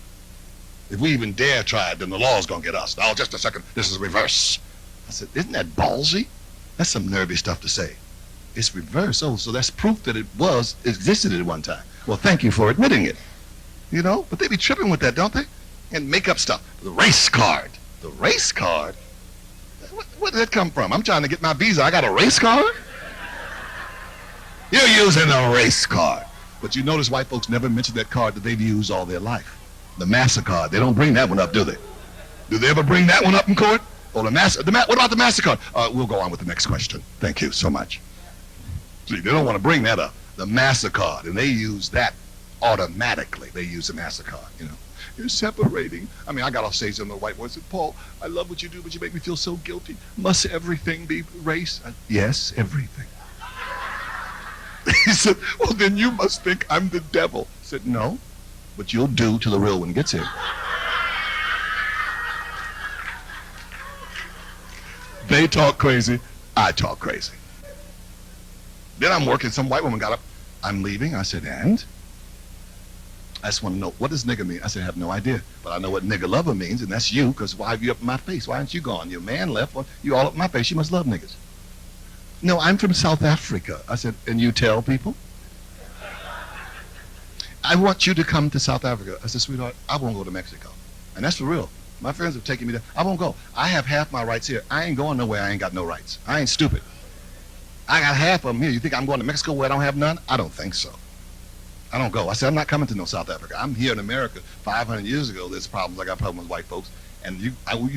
Speaker 1: If we even dare try it, then the law's going to get us. Now, just a second. This is reverse. I said, isn't that ballsy? That's some nervy stuff to say. It's reverse. Oh, so that's proof that it existed at one time. Well, thank you for admitting it. You know, but they be tripping with that, don't they? And make up stuff. The race card. The race card? Where did that come from? I'm trying to get my visa. I got a race card? You're using a race card. But you notice white folks never mention that card that they've used all their life. The MasterCard. They don't bring that one up, do they? Do they ever bring that one up in court? Or what about the MasterCard? We'll go on with the next question. Thank you so much. See, they don't want to bring that up. The MasterCard. And they use that automatically. They use the MasterCard, you know. You're separating. I mean, I got off stage on the white voice and said, Paul, I love what you do, but you make me feel so guilty. Must everything be race? Yes, everything. He said, well, then you must think I'm the devil. I said, no, but you'll do till the real one gets here. They talk crazy, I talk crazy. Then I'm working, some white woman got up, I'm leaving. I said, and? I just want to know, what does nigger mean? I said, I have no idea, but I know what nigger lover means, and that's you, because why are you up in my face? Why aren't you gone? Your man left, well, you all up in my face, you must love niggas. No, I'm from South Africa. I said, and you tell people? I want you to come to South Africa. I said, sweetheart, I won't go to Mexico. And that's for real. My friends have taken me there. I won't go. I have half my rights here. I ain't going nowhere. I ain't got no rights. I ain't stupid. I got half of them here. You think I'm going to Mexico where I don't have none? I don't think so. I don't go. I said, I'm not coming to no South Africa. I'm here in America. 500 years ago, there's problems. I got problems with white folks. And you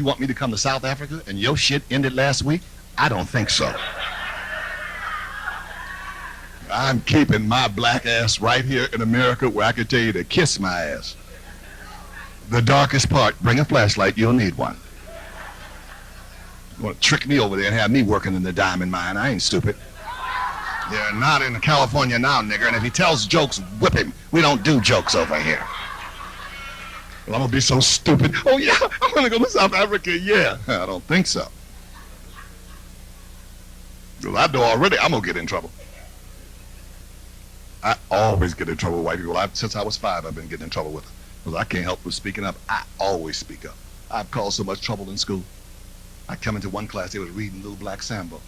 Speaker 1: want me to come to South Africa and your shit ended last week? I don't think so. I'm keeping my black ass right here in America where I can tell you to kiss my ass. The darkest part, bring a flashlight, you'll need one. You want to trick me over there and have me working in the diamond mine? I ain't stupid. You're not in California now, nigger, and if he tells jokes, whip him. We don't do jokes over here. Well, I'm going to be so stupid. Oh, yeah, I'm going to go to South Africa, yeah. I don't think so. Well, I know already I'm going to get in trouble. I always get in trouble with white people. Since I was 5, I've been getting in trouble with them. Because I can't help but speaking up. I always speak up. I've caused so much trouble in school. I come into one class, they were reading Little Black Sambo.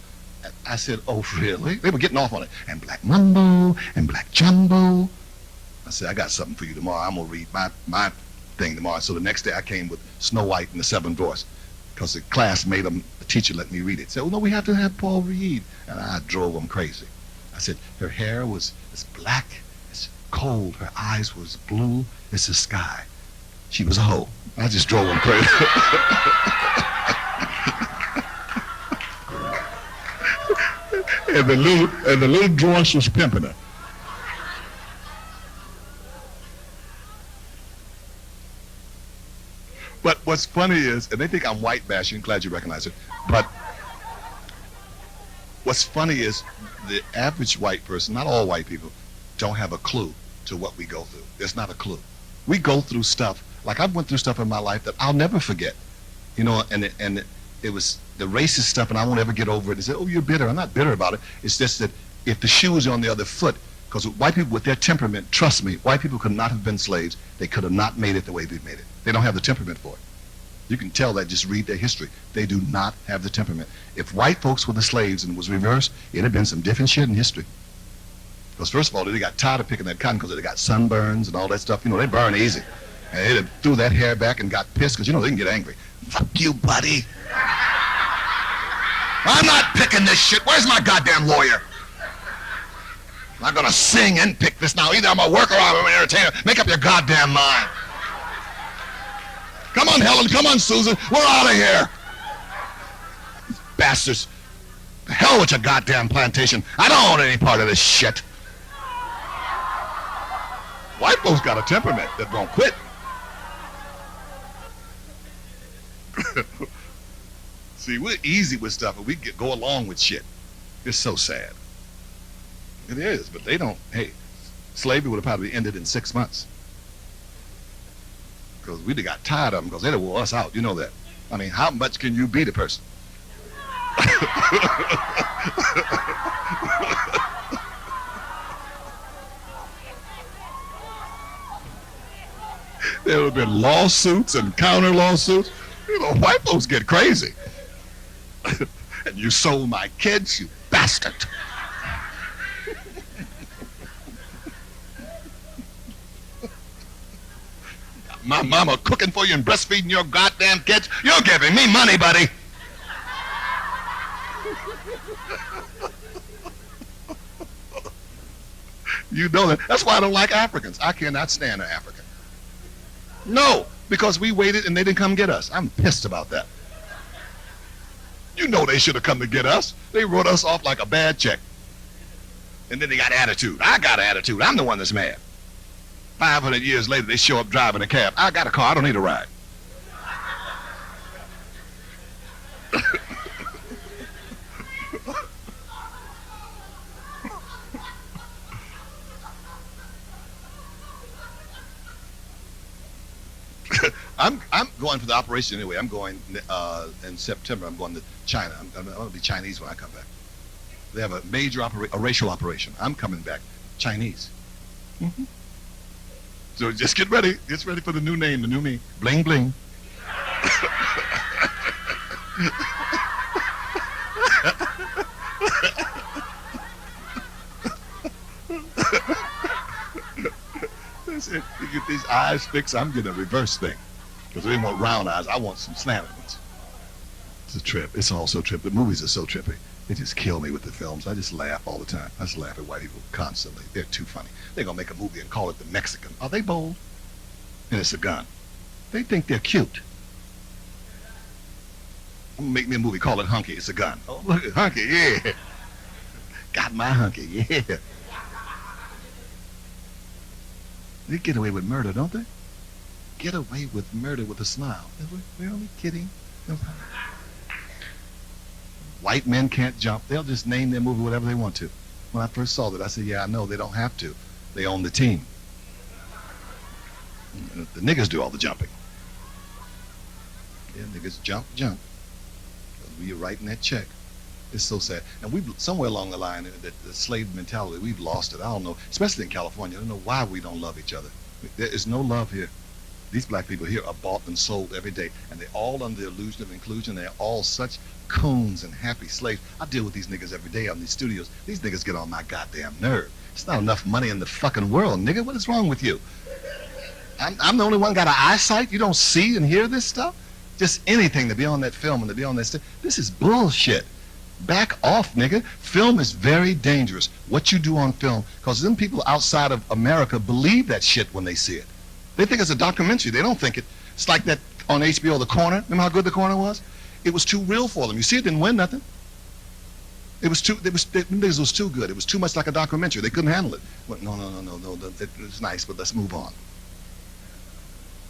Speaker 1: And I said, oh, really? They were getting off on it. And Black Mumbo and Black Jumbo. I said, I got something for you tomorrow. I'm going to read my thing tomorrow. So the next day I came with Snow White and the Seven Dwarfs. Because the class made them, the teacher let me read it. Said, oh, no, we have to have Paul read. And I drove them crazy. I said, her hair was as black as cold. Her eyes was blue as the sky. She was a hoe. I just drove them crazy. and the little dwarf was pimping her. But what's funny is, and they think I'm white bashing, glad you recognize it, but what's funny is the average white person, not all white people, don't have a clue to what we go through. There's not a clue. We go through stuff, like I went through stuff in my life that I'll never forget. You know, and it was the racist stuff, and I won't ever get over it. They say, oh, you're bitter. I'm not bitter about it. It's just that if the shoe is on the other foot, because white people with their temperament, trust me, white people could not have been slaves. They could have not made it the way we made it. They don't have the temperament for it. You can tell that, just read their history. They do not have the temperament. If white folks were the slaves and it was reversed, it'd have been some different shit in history. Because first of all, they got tired of picking that cotton because they got sunburns and all that stuff. You know, they burn easy. And they'd have threw that hair back and got pissed because, you know, they can get angry. Fuck you, buddy. I'm not picking this shit. Where's my goddamn lawyer? I'm not going to sing and pick this now. Either I'm a worker or I'm an entertainer. Make up your goddamn mind. Come on, Helen. Come on, Susan. We're out of here. Bastards. The hell with your goddamn plantation. I don't own any part of this shit. White folks got a temperament that won't quit. See, we're easy with stuff, and we go along with shit. It's so sad. It is, but they don't. Hey, slavery would have probably ended in 6 months. Because we'd have got tired of them, because they'd have wore us out. You know that. I mean, how much can you beat a person? There would have been lawsuits and counter lawsuits. You know, white folks get crazy. And you sold my kids, you bastard. My mama cooking for you and breastfeeding your goddamn kids. You're giving me money, buddy. You know that. That's why I don't like Africans. I cannot stand an African. No, because we waited and they didn't come get us. I'm pissed about that. You know they should have come to get us. They wrote us off like a bad check. And then they got attitude. I got attitude. I'm the one that's mad. 500 years later, they show up driving a cab. I got a car. I don't need a ride. I'm going for the operation anyway. I'm going in September. I'm going to China. I'm going to be Chinese when I come back. They have a major a racial operation. I'm coming back Chinese. Mm-hmm. So just get ready. Get ready for the new name, the new me. Bling bling. That's it. You get these eyes fixed. I'm getting a reverse thing. Because we want round eyes. I want some slanted ones. It's a trip. It's also a trip. The movies are so trippy. They just kill me with the films. I just laugh all the time. I just laugh at white people constantly. They're too funny. They're going to make a movie and call it The Mexican. Are they bold? And it's a gun. They think they're cute. I'm going to make me a movie, call it Hunky. It's a gun. Oh, look at Hunky, yeah. Got my Hunky, yeah. They get away with murder, don't they? Get away with murder with a smile. We're only kidding. White men can't jump. They'll just name their movie whatever they want to. When I first saw that, I said, yeah, I know. They don't have to. They own the team. The niggas do all the jumping. Yeah, niggas jump. We're writing that check. It's so sad. And we somewhere along the line, the slave mentality, we've lost it. I don't know, especially in California. I don't know why we don't love each other. There is no love here. These black people here are bought and sold every day, and they're all under the illusion of inclusion. They're all such coons and happy slaves. I deal with these niggas every day on these studios. These niggas get on my goddamn nerve. It's not enough money in the fucking world, nigga. What is wrong with you? I'm the only one got an eyesight? You don't see and hear this stuff? Just anything to be on that film and to be on that stuff. This is bullshit. Back off, nigga. Film is very dangerous. What you do on film, because them people outside of America believe that shit when they see it. They think it's a documentary. They don't think it. It's like that on HBO, The Corner. Remember how good The Corner was? It was too real for them. You see, it didn't win nothing. It was too good. It was too much like a documentary. They couldn't handle it. Well, no. It's nice, but let's move on.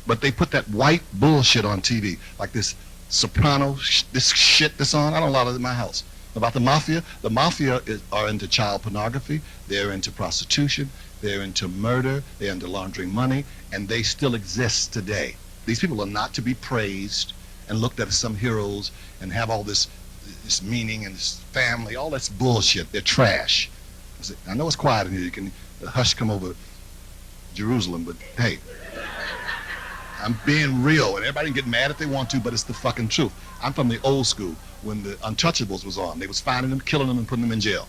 Speaker 1: But they put that white bullshit on TV, like this Soprano, this shit that's on. I don't allow it in my house. About the mafia. The mafia are into child pornography. They're into prostitution. They're into murder. They're into laundering money. And they still exist today. These people are not to be praised and looked at as some heroes and have all this meaning and this family. All that's bullshit. They're trash. I know it's quiet in here. You can hush come over Jerusalem, but hey, I'm being real, and everybody can get mad if they want to, but it's the fucking truth. I'm from the old school when the Untouchables was on. They was finding them, killing them, and putting them in jail.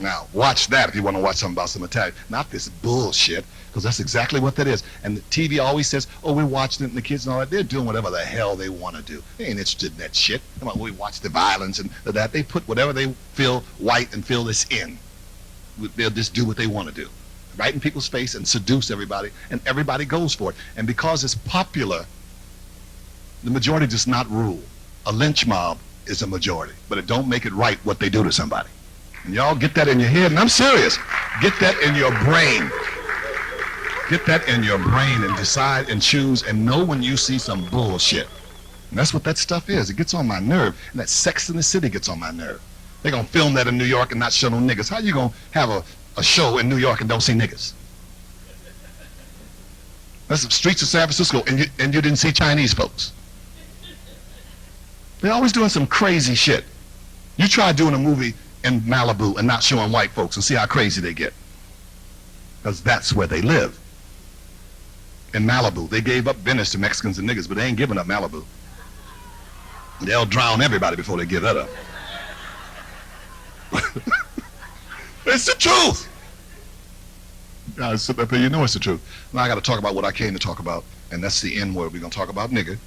Speaker 1: Now, watch that if you want to watch something about some Italian. Not this bullshit, because that's exactly what that is. And the TV always says, oh, we're watching it, and the kids and all that. They're doing whatever the hell they want to do. They ain't interested in that shit. Come on, we watch the violence and that. They put whatever they feel white and feel this in. They'll just do what they want to do. Right in people's face and seduce everybody, and everybody goes for it. And because it's popular, the majority does not rule. A lynch mob is a majority, but it don't make it right what they do to somebody. And y'all get that in your head, and I'm serious. Get that in your brain. Get that in your brain and decide and choose and know when you see some bullshit. And that's what that stuff is. It gets on my nerve. And that Sex in the City gets on my nerve. They're going to film that in New York and not show no niggas. How you going to have a show in New York and don't see niggas? That's the streets of San Francisco, and you didn't see Chinese folks. They're always doing some crazy shit. You try doing a movie in Malibu and not showing white folks and see how crazy they get. Because that's where they live. in Malibu. They gave up Venice to Mexicans and niggas, but they ain't giving up Malibu. They'll drown everybody before they give that up. It's the truth. I sit up here, you know it's the truth. Now I got to talk about what I came to talk about, and that's the N word. We're going to talk about nigger.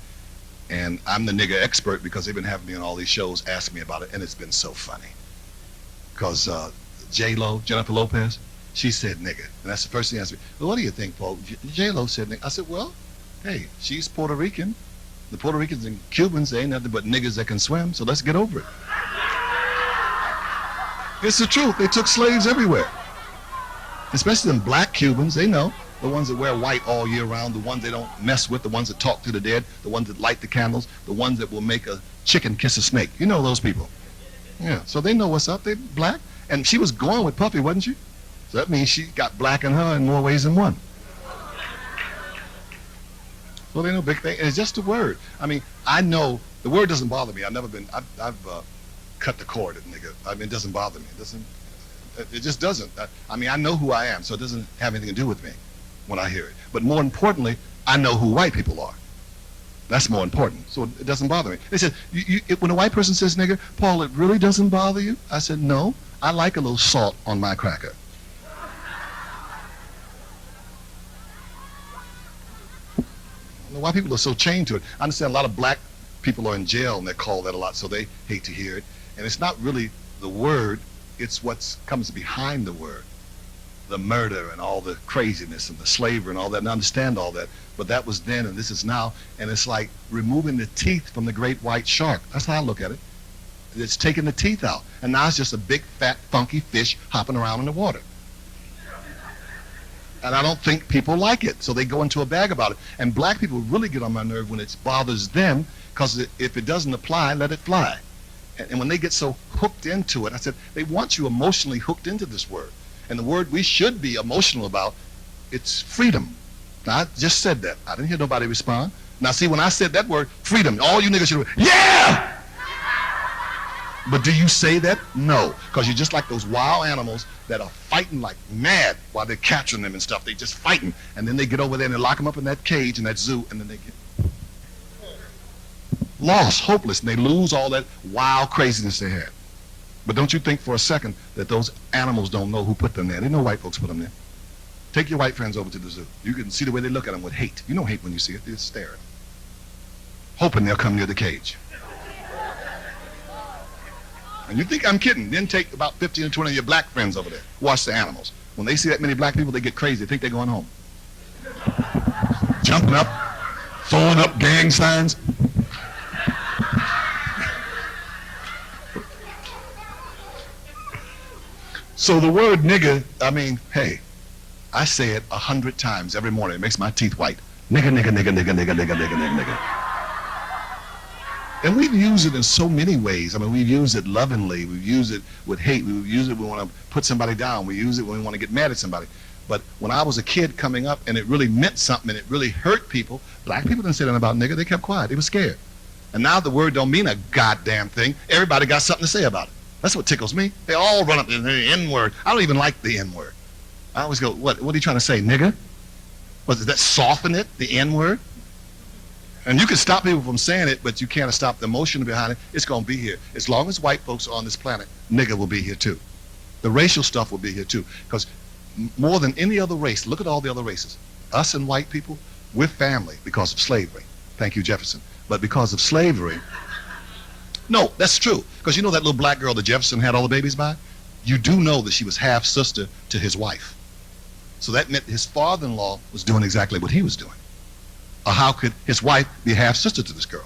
Speaker 1: And I'm the nigger expert because they've been having me on all these shows asking me about it, and it's been so funny. Because J-Lo, Jennifer Lopez, she said nigger. And that's the first thing I asked me. Well, what do you think, Paul? J-Lo said nigger. I said, well, hey, she's Puerto Rican. The Puerto Ricans and Cubans, they ain't nothing but niggas that can swim, so let's get over it. It's the truth. They took slaves everywhere. Especially them black Cubans, they know. The ones that wear white all year round, the ones they don't mess with, the ones that talk to the dead, the ones that light the candles, the ones that will make a chicken kiss a snake. You know those people. Yeah, so they know what's up. They're black. And she was going with Puffy, wasn't she? So that means she got black in her in more ways than one. So they know big thing. And it's just a word. I mean, I know the word doesn't bother me. I've cut the cord at nigga. I mean, it doesn't bother me. It just doesn't. I mean, I know who I am, so it doesn't have anything to do with me when I hear it. But more importantly, I know who white people are. That's more important. So it doesn't bother me. They said, when a white person says nigger, Paul, it really doesn't bother you? I said, no, I like a little salt on my cracker. The white people are so chained to it. I understand a lot of black people are in jail and they're called that a lot, so they hate to hear it. And it's not really the word, it's what comes behind the word. The murder and all the craziness and the slavery and all that, and I understand all that. But that was then and this is now, and it's like removing the teeth from the great white shark. That's how I look at it. It's taking the teeth out. And now it's just a big, fat, funky fish hopping around in the water. And I don't think people like it, so they go into a bag about it. And black people really get on my nerve when it bothers them, because if it doesn't apply, let it fly. And when they get so hooked into it, I said, they want you emotionally hooked into this word. And the word we should be emotional about, it's freedom. Now, I just said that. I didn't hear nobody respond. Now, see, when I said that word, freedom, all you niggas should have, yeah! But do you say that? No, because you're just like those wild animals that are fighting like mad while they're catching them and stuff. They just fighting, and then they get over there and they lock them up in that cage in that zoo, and then they get lost, hopeless, and they lose all that wild craziness they had. But don't you think for a second that those animals don't know who put them there. They know white folks put them there. Take your white friends over to the zoo. You can see the way they look at them with hate. You don't hate when you see it. They just stare at them, hoping they'll come near the cage. And you think I'm kidding. Then take about 15 or 20 of your black friends over there. Watch the animals. When they see that many black people, they get crazy. They think they're going home. Jumping up, throwing up gang signs. So the word nigger, I mean, hey, I say it 100 times every morning. It makes my teeth white. Nigger, nigger, nigger, nigger, nigger, nigger, nigger, nigger, nigger. And we've used it in so many ways. I mean, we've used it lovingly. We've used it with hate. We've used it when we want to put somebody down. We use it when we want to get mad at somebody. But when I was a kid coming up and it really meant something and it really hurt people, black people didn't say nothing about nigger. They kept quiet. They were scared. And now the word don't mean a goddamn thing. Everybody got something to say about it. That's what tickles me. They all run up to the N-word. I don't even like the N-word. I always go, what are you trying to say, nigger? Was that soften it, the N-word? And you can stop people from saying it, but you can't stop the emotion behind it. It's going to be here. As long as white folks are on this planet, nigger will be here too. The racial stuff will be here too. Because more than any other race, look at all the other races. Us and white people, we're family because of slavery. Thank you, Jefferson. But because of slavery, no, that's true. Because you know that little black girl that Jefferson had all the babies by? You do know that she was half sister to his wife. So that meant his father-in-law was doing exactly what he was doing. Or how could his wife be half sister to this girl?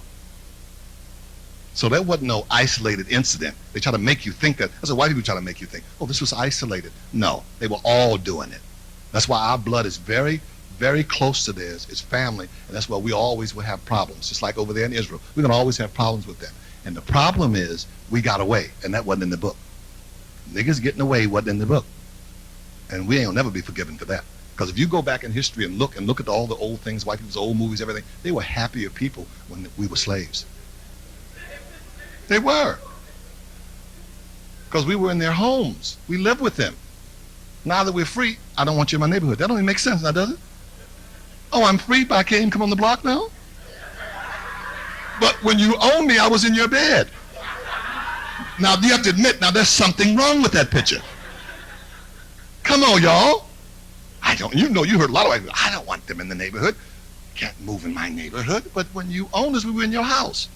Speaker 1: So that wasn't no isolated incident. They try to make you think that. That's what white people try to make you think. Oh, this was isolated. No, they were all doing it. That's why our blood is very, very close to theirs. It's family, and that's why we always will have problems. Just like over there in Israel, we're gonna always have problems with them. And the problem is we got away, and that wasn't in the book. Niggas getting away wasn't in the book, and we ain't never be forgiven for that. Because if you go back in history and look at all the old things, white people's old movies, everything, they were happier people when we were slaves. They were. Because we were in their homes. We lived with them. Now that we're free, I don't want you in my neighborhood. That don't even make sense now, does it? Oh, I'm free, but I can't even come on the block now? But when you owned me, I was in your bed. Now, you have to admit, now there's something wrong with that picture. Come on, y'all. You heard a lot of white people. I don't want them in the neighborhood. Can't move in my neighborhood. But when you owned us, we were in your house.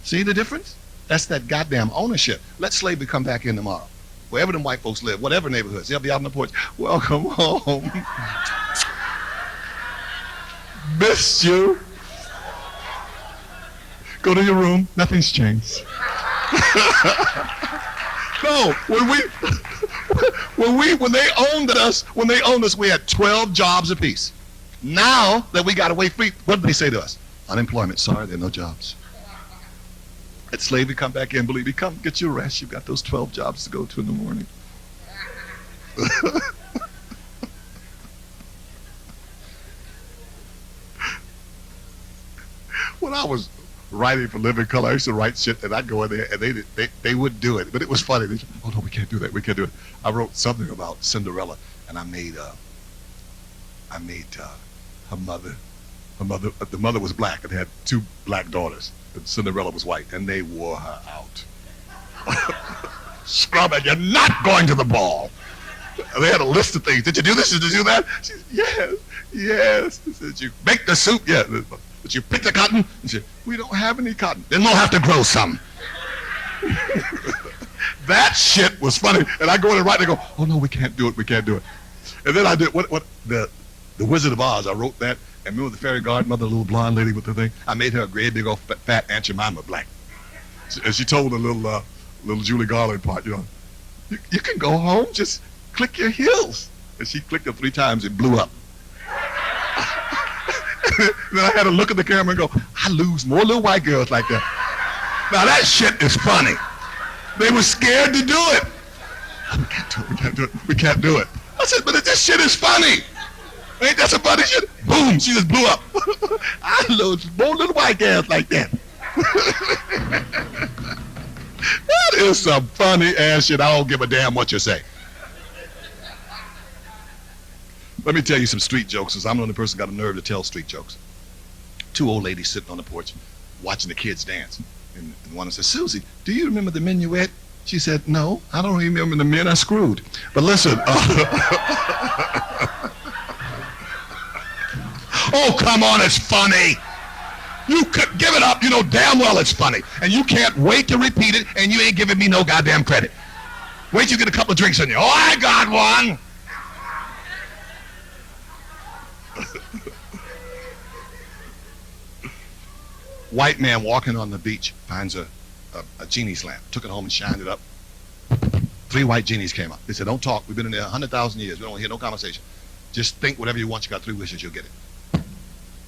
Speaker 1: See the difference? That's that goddamn ownership. Let slavery come back in tomorrow. Wherever them white folks live, whatever neighborhoods, they'll be out on the porch. Welcome home. Missed you. Go to your room. Nothing's changed. No, when they owned us, we had 12 jobs apiece. Now that we got away free, what did they say to us? Unemployment. Sorry, there are no jobs. Let slavery come back in. Believe me, come get your rest. You've got those 12 jobs to go to in the morning. When I was writing for Living Color, I used to write shit, and I'd go in there, and they wouldn't do it. But it was funny. They said, oh, no, we can't do that. We can't do it. I wrote something about Cinderella, and I made her mother. The mother was black and had 2 black daughters. And Cinderella was white, and they wore her out. Scrubber, you're not going to the ball. And they had a list of things. Did you do this? Did you do that? She said, yes. Did you make the soup? Yeah. Did you pick the cotton? And she said, we don't have any cotton. Then we'll have to grow some. That shit was funny. And I go in and write, and I go, oh, no, we can't do it. We can't do it. And then I did the Wizard of Oz. I wrote that. And remember the fairy godmother, the little blonde lady with the thing? I made her a great big old fat Aunt Jemima black. And she told the little Julie Garland part, you can go home, just click your heels. And she clicked them 3 times, it blew up. Then I had to look at the camera and go, I lose more little white girls like that. Now that shit is funny. They were scared to do it. We can't do it. We can't do it. I said, but this shit is funny. Ain't that some funny shit? Boom, she just blew up. I lose more little white girls like that. That is some funny ass shit. I don't give a damn what you say. Let me tell you some street jokes, since I'm the only person got a nerve to tell street jokes. 2 old ladies sitting on the porch watching the kids dance. And one says, Susie, do you remember the minuet? She said, no, I don't remember the men I screwed. But listen. Oh, come on, it's funny. You could give it up. You know damn well it's funny. And you can't wait to repeat it, and you ain't giving me no goddamn credit. Wait till you get a couple of drinks in you. Oh, I got one. White man walking on the beach finds a genie's lamp. Took it home and shined it up. 3 white genies came up. They said, don't talk. We've been in there 100,000 years. We don't hear no conversation. Just think whatever you want. You got 3 wishes, you'll get it.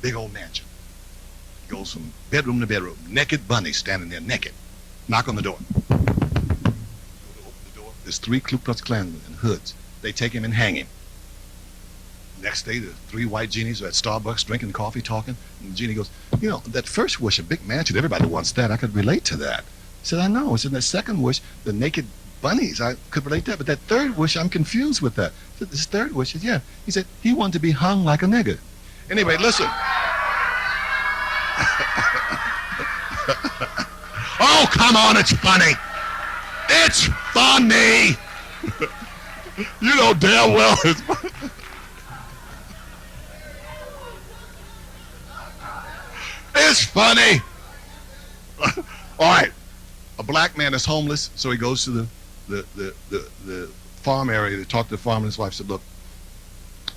Speaker 1: Big old mansion. Goes from bedroom to bedroom. Naked bunnies standing there naked. Knock on the door. Open the door. There's 3 Ku Klux Klansmen in hoods. They take him and hang him. Next day, the 3 white genies are at Starbucks drinking coffee, talking. And the genie goes, that first wish, a big mansion, everybody wants that. I could relate to that. He said, I know. He said, that second wish, the naked bunnies, I could relate to that. But that third wish, I'm confused with that. He said, this third wish is, yeah. He said, he wanted to be hung like a nigger. Anyway, listen. Oh, come on, it's funny. It's funny. You know damn well it's funny. It's funny. All right. A black man is homeless, so he goes to the farm area to talk to the farmer, and his wife said, look,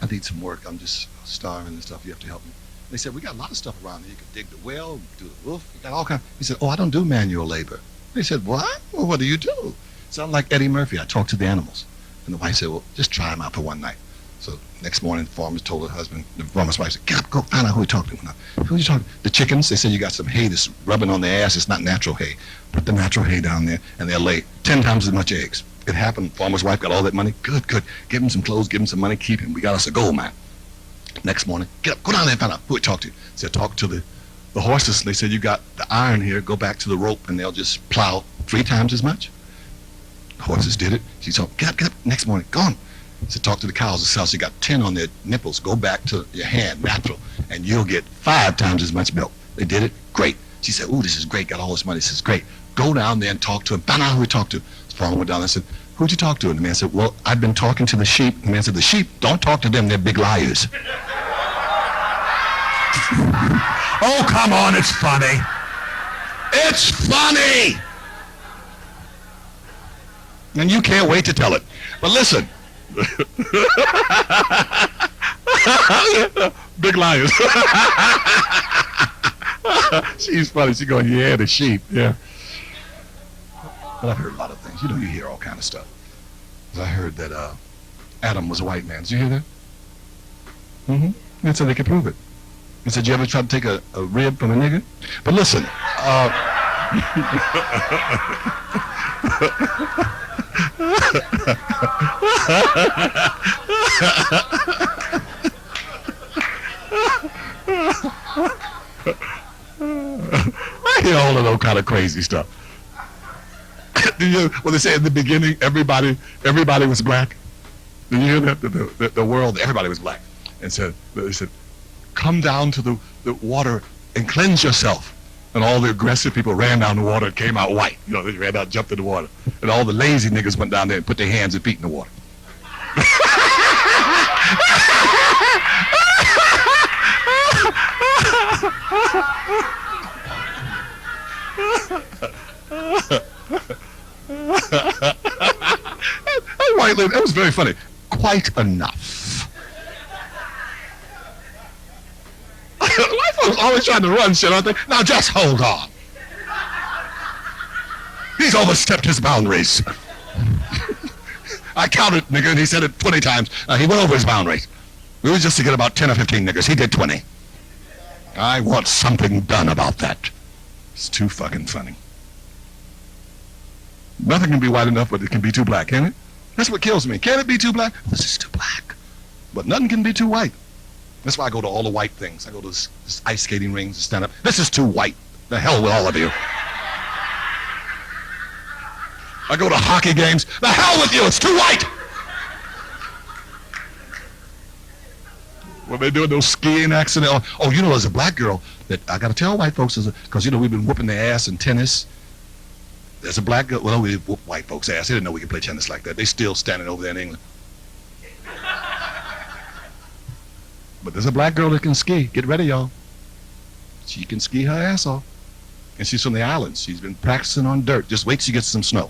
Speaker 1: I need some work. I'm just starving and stuff. You have to help me. They said, we got a lot of stuff around here. You can dig the well, do the roof. You got all kinds. He said, oh, I don't do manual labor. They said, what? Well, what do you do? So I'm like Eddie Murphy. I talk to the animals. And the wife said, well, just try them out for one night. So next morning, the farmer told her husband, the farmer's wife said, get up, go find out who you're talking to. Who are you talking to? The chickens. They said, you got some hay that's rubbing on their ass. It's not natural hay. Put the natural hay down there, and they'll lay 10 times as much eggs. It happened. Farmer's wife got all that money. Good, good. Give him some clothes, give him some money, keep him. We got us a gold mine. Next morning, get up, go down there and find out who he talked to. Said, talk to the horses. And they said, you got the iron here. Go back to the rope, and they'll just plow 3 times as much. The horses did it. She told, get up. Next morning, go on. He said, talk to the cows themselves. You got 10 on their nipples. Go back to your hand, natural, and you'll get 5 times as much milk. They did it. Great. She said, ooh, this is great. Got all this money. This is great. Go down there and talk to him. Find out who he talked to. So Farmer went down there and said, who'd you talk to? And the man said, well, I've been talking to the sheep. And the man said, the sheep, don't talk to them. They're big liars.
Speaker 2: Oh, come on, it's funny.
Speaker 1: It's funny! And you can't wait to tell it. But listen. Big liars. She's funny. She's going, yeah, the sheep. Yeah. But I've heard a lot of things. You know, you hear all kind of stuff. I heard that Adam was a white man. Did you hear that? Mm-hmm. That's how they could prove it. He said, you ever try to take a rib from a nigger? But listen. I hear all of those kind of crazy stuff. Well, they say in the beginning, everybody was black. Did you hear that? The world, everybody was black. And they said, come down to the water and cleanse yourself. And all the aggressive people ran down the water and came out white. You know, they ran out and jumped in the water. And all the lazy niggas went down there and put their hands and feet in the water. That was very funny. Quite enough. White folks always trying to run shit, aren't they? Now just hold on. He's overstepped his boundaries. I counted, nigga, and he said it 20 times. He went over his boundaries. We were just to get about 10 or 15 niggas. He did 20. I want something done about that. It's too fucking funny. Nothing can be white enough, but it can be too black, can it? That's what kills me. Can it be too black? This is too black. But nothing can be too white. That's why I go to all the white things. I go to this ice skating rings and stand up. This is too white. The hell with all of you. I go to hockey games. The hell with you. It's too white. When they're doing those skiing accidents. Oh, you know, there's a black girl that I got to tell white folks, because, you know, we've been whooping their ass in tennis. There's a black girl. Well, we whoop white folks' ass. They didn't know we could play tennis like that. They still standing over there in England. But there's a black girl that can ski. Get ready, y'all. She can ski her ass off. And she's from the islands. She's been practicing on dirt. Just wait till she gets some snow.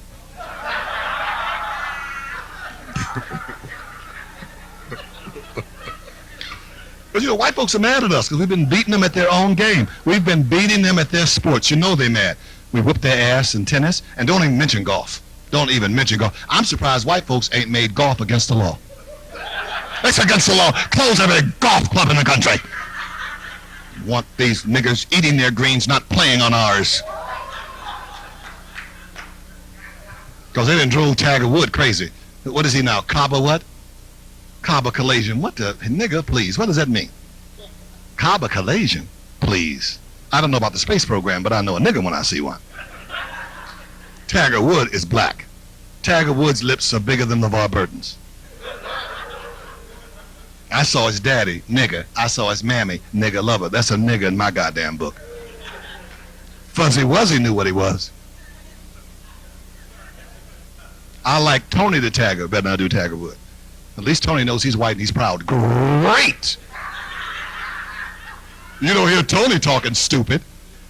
Speaker 1: But you know, white folks are mad at us because we've been beating them at their own game. We've been beating them at their sports. You know they're mad. We whoop their ass in tennis, and don't even mention golf. Don't even mention golf. I'm surprised white folks ain't made golf against the law. It's against the law. Close every golf club in the country. Want these niggers eating their greens, not playing on ours. Because they didn't drove Tiger Wood crazy. What is he now? Cabo what? Cabo Calasian. What the? Nigga, please. What does that mean? Cabo Calasian? Please. I don't know about the space program, but I know a nigga when I see one. Tiger Wood is black. Tiger Wood's lips are bigger than LeVar Burton's. I saw his daddy, nigga. I saw his mammy, nigga lover. That's a nigga in my goddamn book. Fuzzy Wuzzy knew what he was. I like Tony the Tiger better than I do Tiger Wood. At least Tony knows he's white and he's proud. Great! You don't hear Tony talking stupid.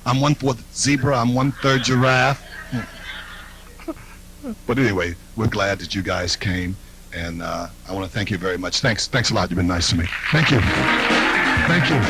Speaker 1: I'm 1/4 zebra, I'm 1/3 giraffe. But anyway, we're glad that you guys came. And I want to thank you very much. Thanks a lot. You've been nice to me. Thank you. Thank you.